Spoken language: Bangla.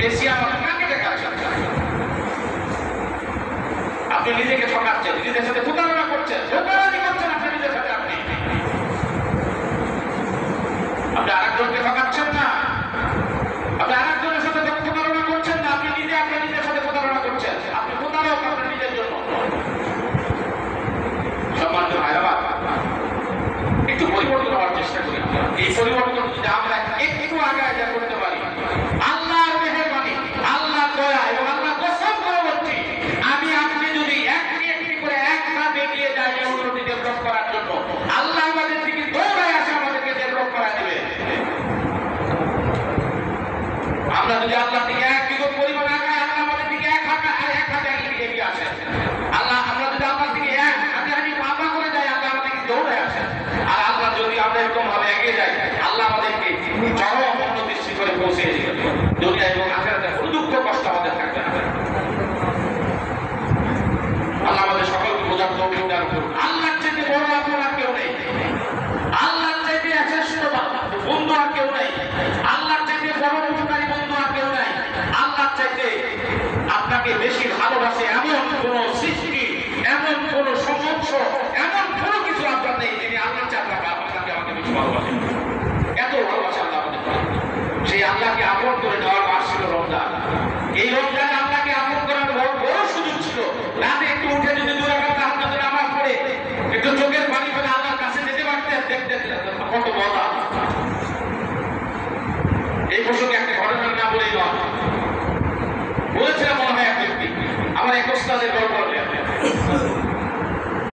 বেশি আমার কাকে দেখাচ্ছেন? আপনি নিজেকে ঠকাচ্ছেন, নিজের সাথে প্রতারণা করছেন, ধোঁকাবাজি করছেন আপনি নিজের সাথে। আপনি আরেকজনকে ঠকাচ্ছেন না, আপনি আরেকজনের সাথে প্রতারণা করছেন না, আপনি নিজে আপনার নিজের সাথে প্রতারণা করছেন। আপনি প্রতারক আপনার নিজের জন্য। সম্মানিত ভাইরা, একটু পরিবর্তন হওয়ার চেষ্টা করি। এই পরিবর্তন যদি আমরা একটু আগায় যা করতে পারি, আল্লাহর মেহেরবানি, আল্লাহর দয়া এবং আল্লাহ কসম করে বলছি, আমি আপনি যদি একটি একটি করে এক ধাপ এগিয়ে যাই এই উন্নতি ডেভেলপ করার জন্য, আল্লাহ আমাদের দিকে দৌড়ায় আসে, আমাদেরকে ডেভেলপ করা দেবে। আমরা যদি আল্লাহ থেকে এক বিগত পরিমাণ আগায়, আল্লাহ আমাদের দিকে এক হাতে এগিয়ে আসে। আল্লাহ আমরা যদি আল্লাহ থেকে এক হাতে পাপা করে যাই, আল্লাহ আমাদেরকে দৌড়ায় আসে। আর আল্লাহ যদি আমরা এরকম ভাবে এগিয়ে যাই, আল্লাহ আমাদেরকে চরম উন্নতির শিখরে পৌঁছে দিবে দুনিয়া এবং